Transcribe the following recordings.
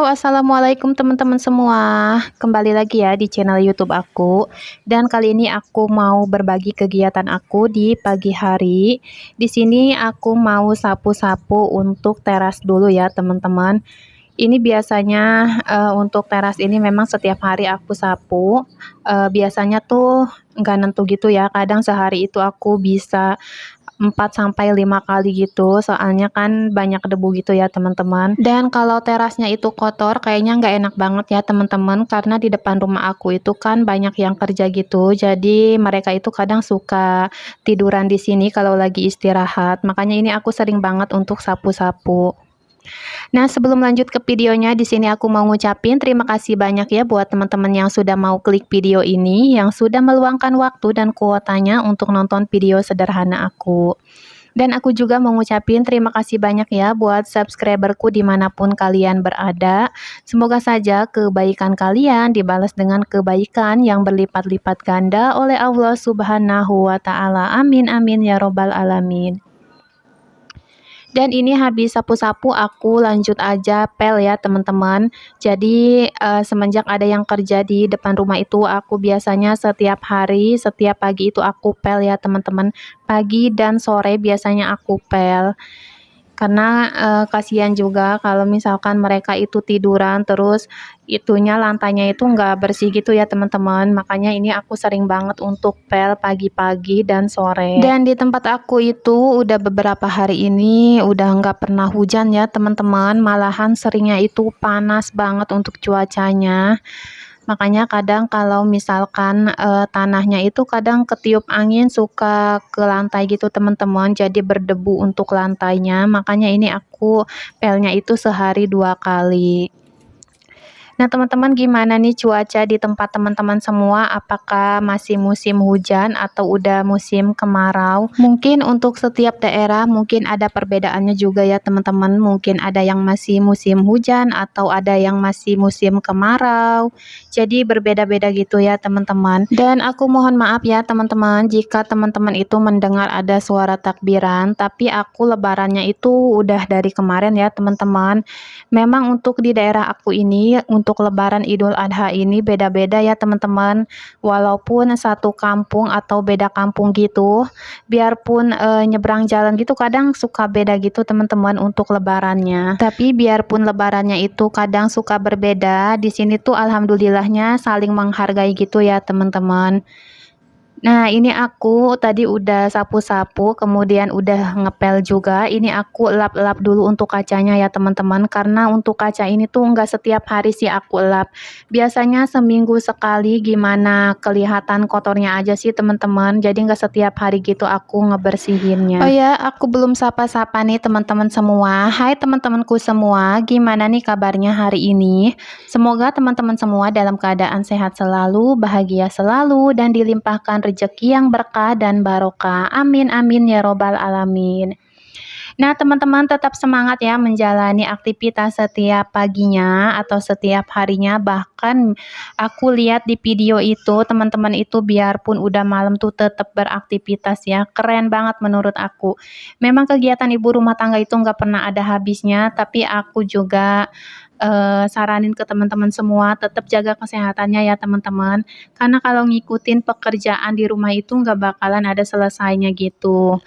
Assalamualaikum teman-teman semua. Kembali lagi ya di channel YouTube aku. Dan kali ini aku mau berbagi kegiatan aku di pagi hari. Di sini aku mau sapu-sapu untuk teras dulu ya, teman-teman. Ini biasanya untuk teras ini memang setiap hari aku sapu. Biasanya tuh nggak nentu gitu ya. Kadang sehari itu aku bisa 4 sampai 5 kali gitu, soalnya kan banyak debu gitu ya teman-teman. Dan kalau terasnya itu kotor kayaknya nggak enak banget ya teman-teman, karena di depan rumah aku itu kan banyak yang kerja gitu, jadi mereka itu kadang suka tiduran di sini kalau lagi istirahat. Makanya ini aku sering banget untuk sapu-sapu. Nah, sebelum lanjut ke videonya, di sini aku mau ngucapin terima kasih banyak ya buat teman-teman yang sudah mau klik video ini, yang sudah meluangkan waktu dan kuotanya untuk nonton video sederhana aku. Dan aku juga mau ngucapin terima kasih banyak ya buat subscriberku dimanapun kalian berada. Semoga saja kebaikan kalian dibalas dengan kebaikan yang berlipat-lipat ganda oleh Allah Subhanahu wa Ta'ala. Amin, amin ya Robbal 'Alamin. Dan ini habis sapu-sapu aku lanjut aja pel ya teman-teman. Jadi semenjak ada yang kerja di depan rumah itu, aku biasanya setiap hari, setiap pagi itu aku pel ya teman-teman. Pagi dan sore biasanya aku pel. Karena kasihan juga kalau misalkan mereka itu tiduran terus itunya lantainya itu nggak bersih gitu ya teman-teman. Makanya ini aku sering banget untuk pel pagi-pagi dan sore. Dan di tempat aku itu udah beberapa hari ini udah nggak pernah hujan ya teman-teman. Malahan seringnya itu panas banget untuk cuacanya. Makanya kadang kalau misalkan tanahnya itu kadang ketiup angin suka ke lantai gitu teman-teman, jadi berdebu untuk lantainya. Makanya ini aku pelnya itu sehari 2 kali. Nah, teman-teman gimana nih cuaca di tempat teman-teman semua? Apakah masih musim hujan atau udah musim kemarau? Mungkin untuk setiap daerah mungkin ada perbedaannya juga ya teman-teman. Mungkin ada yang masih musim hujan atau ada yang masih musim kemarau. Jadi berbeda-beda gitu ya teman-teman. Dan aku mohon maaf ya teman-teman jika teman-teman itu mendengar ada suara takbiran, tapi aku lebarannya itu udah dari kemarin ya teman-teman. Memang untuk di daerah aku ini untuk lebaran Idul Adha ini beda-beda ya teman-teman. Walaupun satu kampung atau beda kampung gitu, biarpun nyebrang jalan gitu kadang suka beda gitu teman-teman untuk lebarannya. Tapi biarpun lebarannya itu kadang suka berbeda, di sini tuh alhamdulillahnya saling menghargai gitu ya teman-teman. Nah, ini aku tadi udah sapu-sapu, kemudian udah ngepel juga. Ini aku lap-lap dulu untuk kacanya ya teman-teman, karena untuk kaca ini tuh nggak setiap hari sih aku lap. Biasanya seminggu sekali, gimana kelihatan kotornya aja sih teman-teman. Jadi nggak setiap hari gitu aku ngebersihinnya. Oh ya, aku belum sapa-sapa nih teman-teman semua. Hai teman-temanku semua, gimana nih kabarnya hari ini? Semoga teman-teman semua dalam keadaan sehat selalu, bahagia selalu, dan dilimpahkan rezeki yang berkah dan barokah. Amin, amin ya Robbal 'Alamin. Nah, teman-teman tetap semangat ya menjalani aktivitas setiap paginya atau setiap harinya. Bahkan aku lihat di video itu, teman-teman itu biarpun udah malam tuh tetap beraktivitas ya. Keren banget menurut aku. Memang kegiatan ibu rumah tangga itu nggak pernah ada habisnya, tapi aku juga saranin ke teman-teman semua tetap jaga kesehatannya ya teman-teman. Karena kalau ngikutin pekerjaan di rumah itu nggak bakalan ada selesainya gitu.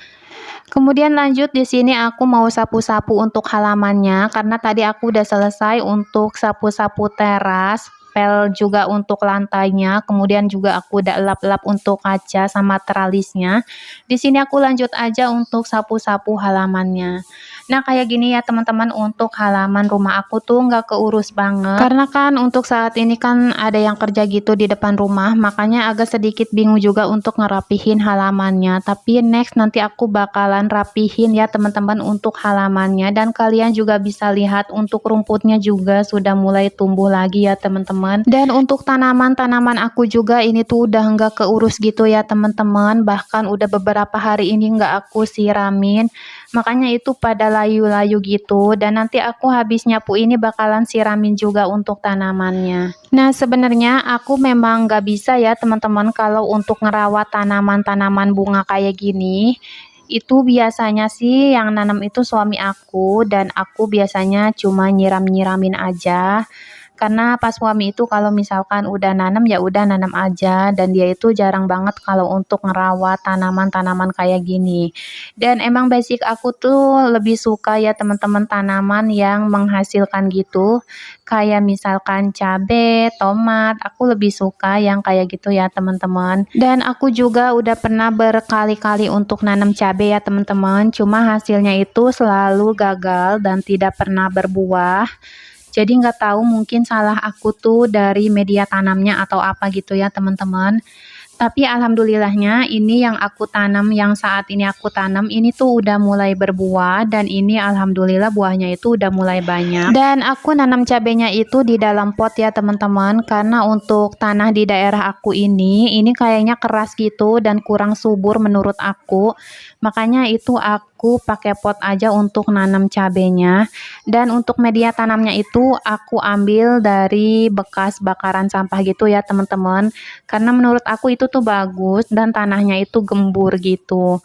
Kemudian lanjut di sini aku mau sapu-sapu untuk halamannya karena tadi aku udah selesai untuk sapu-sapu teras, pel juga untuk lantainya, kemudian juga aku udah lap-lap untuk kaca sama tralisnya. Di sini aku lanjut aja untuk sapu-sapu halamannya. Nah, kayak gini ya teman-teman, untuk halaman rumah aku tuh nggak keurus banget. Karena kan untuk saat ini kan ada yang kerja gitu di depan rumah, makanya agak sedikit bingung juga untuk ngerapihin halamannya. Tapi next nanti aku bakalan rapihin ya teman-teman untuk halamannya, dan kalian juga bisa lihat untuk rumputnya juga sudah mulai tumbuh lagi ya teman-teman. Dan untuk tanaman-tanaman aku juga ini tuh udah nggak keurus gitu ya teman-teman. Bahkan udah beberapa hari ini nggak aku siramin. Makanya itu pada layu-layu gitu, dan nanti aku habis nyapu ini bakalan siramin juga untuk tanamannya. Nah, sebenarnya aku memang nggak bisa ya teman-teman kalau untuk ngerawat tanaman-tanaman bunga kayak gini. Itu biasanya sih yang nanam itu suami aku, dan aku biasanya cuma nyiram-nyiramin aja. Karena pas suami itu kalau misalkan udah nanam, ya udah nanam aja, dan dia itu jarang banget kalau untuk ngerawat tanaman-tanaman kayak gini. Dan emang basic aku tuh lebih suka ya teman-teman tanaman yang menghasilkan gitu. Kayak misalkan cabe, tomat, aku lebih suka yang kayak gitu ya teman-teman. Dan aku juga udah pernah berkali-kali untuk nanam cabe ya teman-teman. Cuma hasilnya itu selalu gagal dan tidak pernah berbuah. Jadi nggak tahu mungkin salah aku tuh dari media tanamnya atau apa gitu ya teman-teman. Tapi alhamdulillahnya ini yang aku tanam, yang saat ini aku tanam ini tuh udah mulai berbuah, dan ini alhamdulillah buahnya itu udah mulai banyak. Dan aku nanam cabenya itu di dalam pot ya teman-teman, karena untuk tanah di daerah aku ini kayaknya keras gitu dan kurang subur menurut aku. Makanya itu aku pakai pot aja untuk nanam cabenya. Dan untuk media tanamnya itu aku ambil dari bekas bakaran sampah gitu ya teman-teman, karena menurut aku itu tuh bagus dan tanahnya itu gembur gitu.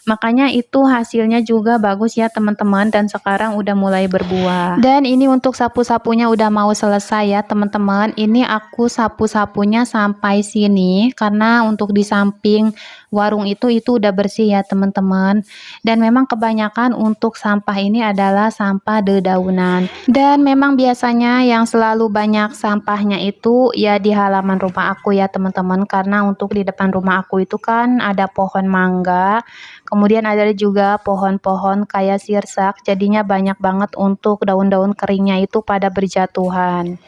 Makanya itu hasilnya juga bagus ya teman-teman, dan sekarang udah mulai berbuah. Dan ini untuk sapu-sapunya udah mau selesai ya teman-teman. Ini aku sapu-sapunya sampai sini karena untuk di samping warung itu udah bersih ya teman-teman. Dan memang kebanyakan untuk sampah ini adalah sampah dedaunan. Dan memang biasanya yang selalu banyak sampahnya itu ya di halaman rumah aku ya teman-teman, karena untuk di depan rumah aku itu kan ada pohon mangga. Kemudian ada juga pohon-pohon kayak sirsak, jadinya banyak banget untuk daun-daun keringnya itu pada berjatuhan.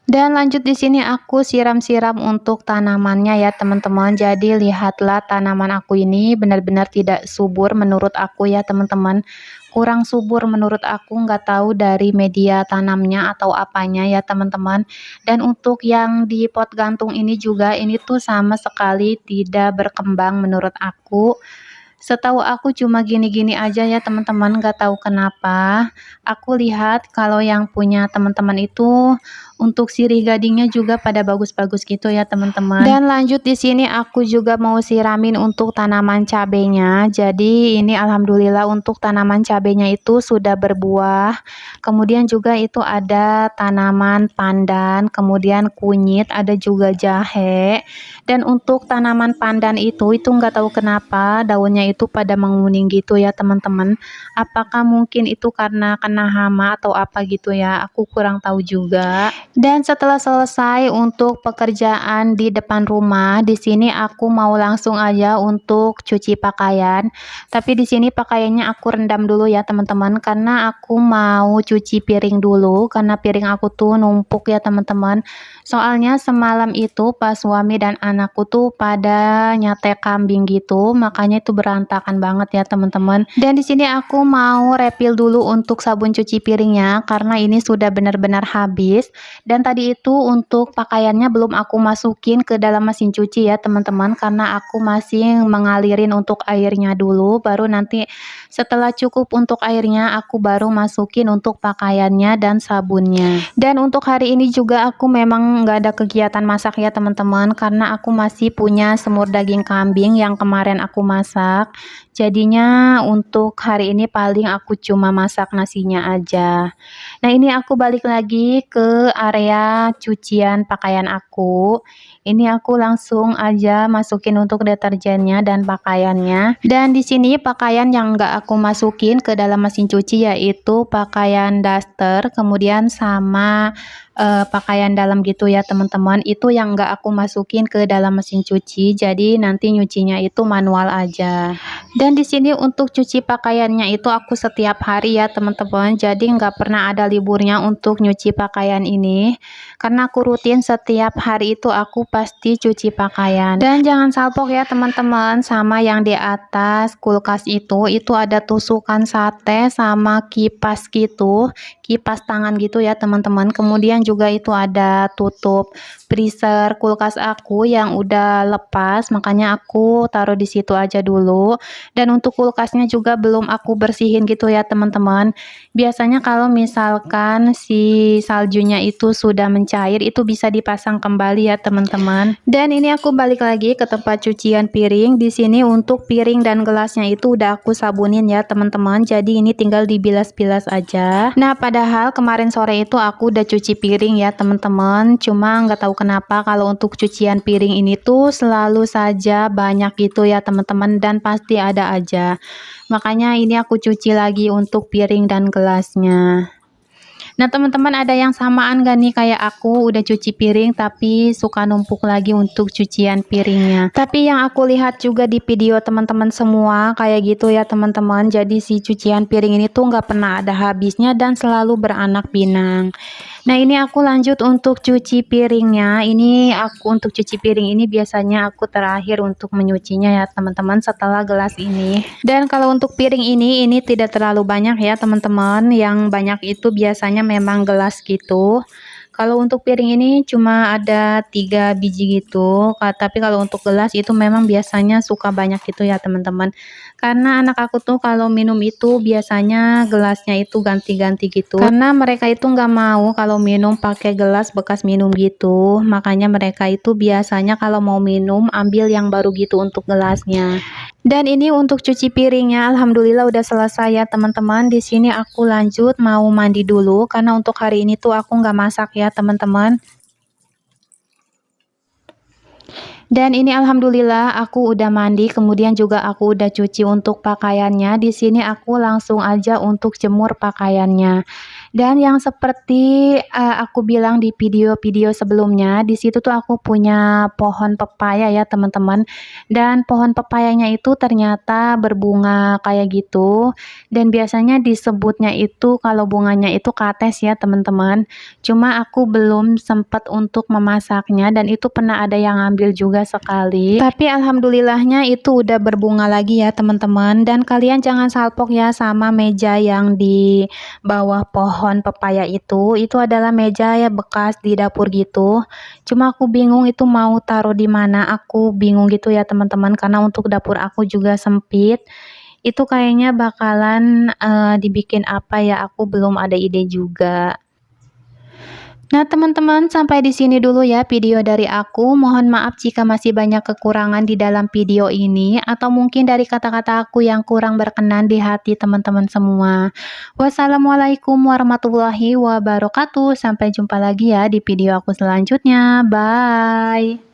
Dan lanjut di sini aku siram-siram untuk tanamannya ya teman-teman. Jadi lihatlah tanaman aku ini benar-benar tidak subur menurut aku ya teman-teman. Kurang subur menurut aku, nggak tahu dari media tanamnya atau apanya ya teman-teman. Dan untuk yang di pot gantung ini juga ini tuh sama sekali tidak berkembang menurut aku. Setahu aku cuma gini-gini aja ya teman-teman, nggak tahu kenapa. Aku lihat kalau yang punya teman-teman itu untuk sirih gadingnya juga pada bagus-bagus gitu ya teman-teman. Dan lanjut di sini aku juga mau siramin untuk tanaman cabenya. Jadi ini alhamdulillah untuk tanaman cabenya itu sudah berbuah. Kemudian juga itu ada tanaman pandan, kemudian kunyit, ada juga jahe. Dan untuk tanaman pandan itu nggak tahu kenapa daunnya itu pada menguning gitu ya teman-teman. Apakah mungkin itu karena kena hama atau apa gitu ya, aku kurang tahu juga. Dan setelah selesai untuk pekerjaan di depan rumah, di sini aku mau langsung aja untuk cuci pakaian. Tapi di sini pakaiannya aku rendam dulu ya teman-teman, karena aku mau cuci piring dulu, karena piring aku tuh numpuk ya teman-teman. Soalnya semalam itu pas suami dan anakku tuh pada nyate kambing gitu, makanya itu berantakan banget ya teman-teman. Dan di sini aku mau refill dulu untuk sabun cuci piringnya, karena ini sudah benar-benar habis. Dan tadi itu untuk pakaiannya belum aku masukin ke dalam mesin cuci ya teman-teman, karena aku masih mengalirin untuk airnya dulu, baru nanti setelah cukup untuk airnya aku baru masukin untuk pakaiannya dan sabunnya. Dan untuk hari ini juga aku memang nggak ada kegiatan masak ya teman-teman, karena aku masih punya semur daging kambing yang kemarin aku masak. Jadinya untuk hari ini paling aku cuma masak nasinya aja. Nah ini aku balik lagi ke area cucian pakaian aku. Ini aku langsung aja masukin untuk deterjennya dan pakaiannya. Dan di sini pakaian yang nggak aku masukin ke dalam mesin cuci yaitu pakaian daster, kemudian sama pakaian dalam gitu ya teman-teman. Itu yang nggak aku masukin ke dalam mesin cuci, jadi nanti nyucinya itu manual aja. Dan di sini untuk cuci pakaiannya itu aku setiap hari ya teman-teman, jadi nggak pernah ada liburnya untuk nyuci pakaian ini, karena aku rutin setiap hari itu aku pasti cuci pakaian. Dan jangan salpok ya teman-teman sama yang di atas kulkas itu ada tusukan sate sama kipas gitu, kipas tangan gitu ya teman-teman. Kemudian juga itu ada tutup freezer kulkas aku yang udah lepas, makanya aku taruh di situ aja dulu. Dan untuk kulkasnya juga belum aku bersihin gitu ya teman-teman. Biasanya kalau misalkan si saljunya itu sudah mencair, itu bisa dipasang kembali ya teman-teman. Dan ini aku balik lagi ke tempat cucian piring. Di sini untuk piring dan gelasnya itu udah aku sabunin ya teman-teman. Jadi ini tinggal dibilas-bilas aja. Nah, padahal kemarin sore itu aku udah cuci piring ya teman-teman. Cuma nggak tahu kenapa kalau untuk cucian piring ini tuh selalu saja banyak gitu ya teman-teman, dan pasti ada aja. Makanya ini aku cuci lagi untuk piring dan gelasnya. Nah teman-teman, ada yang samaan gak nih kayak aku udah cuci piring tapi suka numpuk lagi untuk cucian piringnya. Tapi yang aku lihat juga di video teman-teman semua kayak gitu ya teman-teman. Jadi si cucian piring ini tuh nggak pernah ada habisnya dan selalu beranak pinang. Nah ini aku lanjut untuk cuci piringnya. Ini aku untuk cuci piring ini biasanya aku terakhir untuk menyucinya ya teman-teman, setelah gelas ini. Dan kalau untuk piring ini tidak terlalu banyak ya teman-teman. Yang banyak itu biasanya memang gelas gitu. Kalau untuk piring ini cuma ada 3 biji gitu. Tapi kalau untuk gelas itu memang biasanya suka banyak gitu ya teman-teman. Karena anak aku tuh kalau minum itu biasanya gelasnya itu ganti-ganti gitu. Karena mereka itu nggak mau kalau minum pakai gelas bekas minum gitu. Makanya mereka itu biasanya kalau mau minum ambil yang baru gitu untuk gelasnya. Dan ini untuk cuci piringnya alhamdulillah udah selesai ya teman-teman. Di sini aku lanjut mau mandi dulu karena untuk hari ini tuh aku nggak masak ya teman-teman. Dan ini alhamdulillah aku udah mandi, kemudian juga aku udah cuci untuk pakaiannya. Di sini aku langsung aja untuk jemur pakaiannya. Dan yang seperti aku bilang di video-video sebelumnya, di situ tuh aku punya pohon pepaya ya teman-teman. Dan pohon pepayanya itu ternyata berbunga kayak gitu. Dan biasanya disebutnya itu kalau bunganya itu kates ya teman-teman. Cuma aku belum sempat untuk memasaknya dan itu pernah ada yang ngambil juga sekali. Tapi alhamdulillahnya itu udah berbunga lagi ya teman-teman. Dan kalian jangan salpok ya sama meja yang di bawah pohon pepaya itu. Itu adalah meja ya bekas di dapur gitu. Cuma aku bingung itu mau taruh di mana. Aku bingung gitu ya teman-teman karena untuk dapur aku juga sempit. Itu kayaknya bakalan dibikin apa ya, aku belum ada ide juga. Nah, teman-teman, sampai di sini dulu ya video dari aku. Mohon maaf jika masih banyak kekurangan di dalam video ini atau mungkin dari kata-kata aku yang kurang berkenan di hati teman-teman semua. Wassalamualaikum warahmatullahi wabarakatuh. Sampai jumpa lagi ya di video aku selanjutnya. Bye.